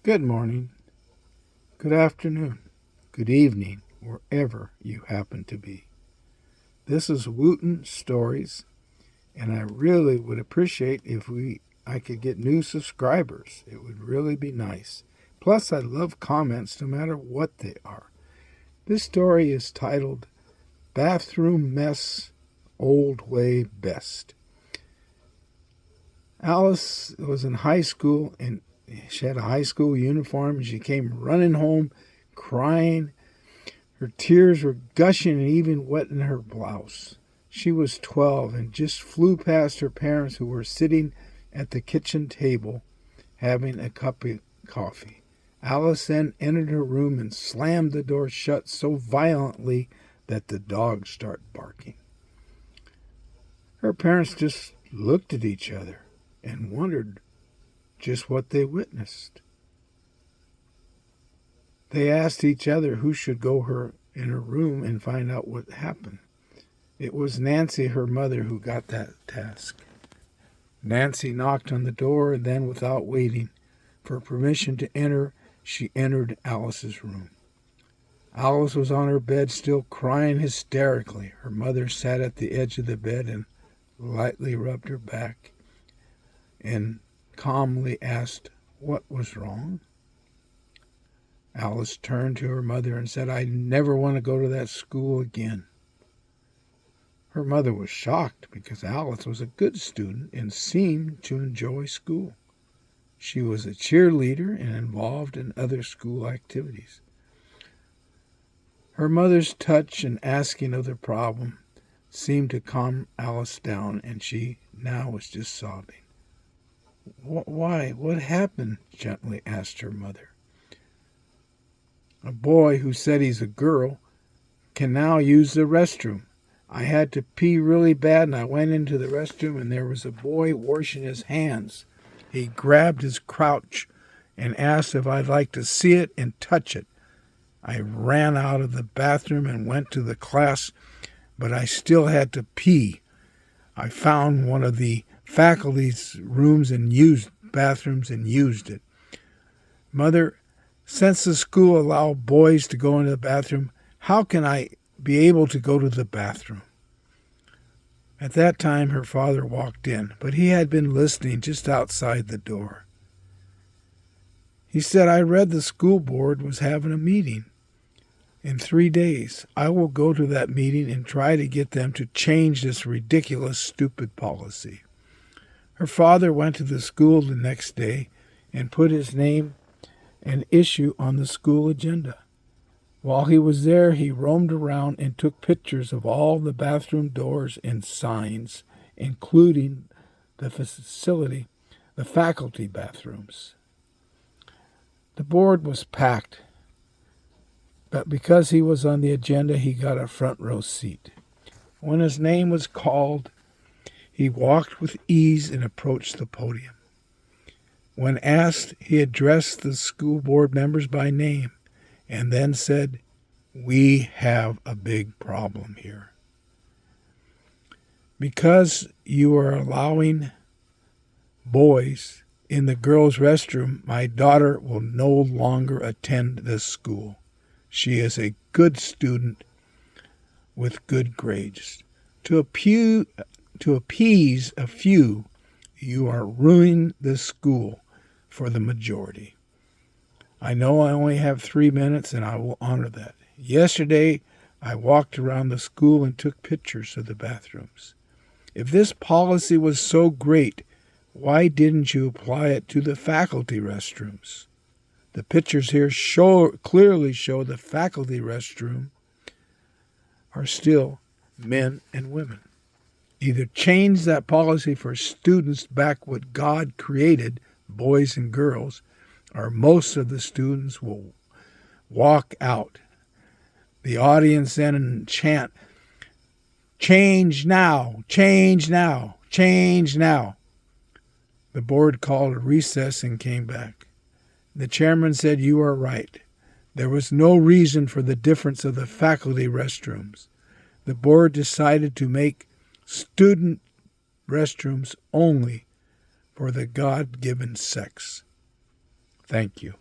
Good morning, good afternoon, good evening, wherever you happen to be. This is Wooten Stories, and I really would appreciate if I could get new subscribers. It would really be nice. Plus, I love comments no matter what they are. This story is titled Bathroom Mess Old Way Best. Alice was in high school and she had a high school uniform and she came running home crying. Her tears were gushing and even wetting her blouse. She was 12 and just flew past her parents who were sitting at the kitchen table having a cup of coffee. Alice then entered her room and slammed the door shut so violently that the dogs started barking. Her parents just looked at each other and wondered just what they witnessed. They asked each other who should go in her room and find out what happened. It was Nancy, her mother, who got that task. Nancy knocked on the door, and then, without waiting for permission to enter, she entered Alice's room. Alice was on her bed, still crying hysterically. Her mother sat at the edge of the bed and lightly rubbed her back and calmly asked what was wrong. Alice turned to her mother and said, "I never want to go to that school again." Her mother was shocked because Alice was a good student and seemed to enjoy school. She was a cheerleader and involved in other school activities. Her mother's touch and asking of the problem seemed to calm Alice down, and she now was just sobbing. "Why? What happened?" gently asked her mother. "A boy who said he's a girl can now use the restroom. I had to pee really bad and I went into the restroom and there was a boy washing his hands. He grabbed his crotch and asked if I'd like to see it and touch it. I ran out of the bathroom and went to the class, but I still had to pee. I found one of the faculty's rooms and used bathrooms and used it. Mother, since the school allowed boys to go into the bathroom, how can I be able to go to the bathroom?" At that time, her father walked in, but he had been listening just outside the door. He said, "I read the school board was having a meeting in 3 days. I will go to that meeting and try to get them to change this ridiculous, stupid policy." Her father went to the school the next day and put his name and issue on the school agenda. While he was there, he roamed around and took pictures of all the bathroom doors and signs, including the faculty bathrooms. The board was packed, but because he was on the agenda, he got a front row seat. When his name was called, he walked with ease and approached the podium. When asked, he addressed the school board members by name and then said, "We have a big problem here. Because you are allowing boys in the girls' restroom, my daughter will no longer attend this school. She is a good student with good grades. To appease a few, you are ruining this school for the majority. I know I only have 3 minutes, and I will honor that. Yesterday, I walked around the school and took pictures of the bathrooms. If this policy was so great, why didn't you apply it to the faculty restrooms? The pictures here clearly show the faculty restroom are still men and women. Either change that policy for students back what God created, boys and girls, or most of the students will walk out. The audience then chant, 'Change now, change now, change now.' The board called a recess and came back. The chairman said, 'You are right. There was no reason for the difference of the faculty restrooms. The board decided to make student restrooms only for the God-given sex.' Thank you."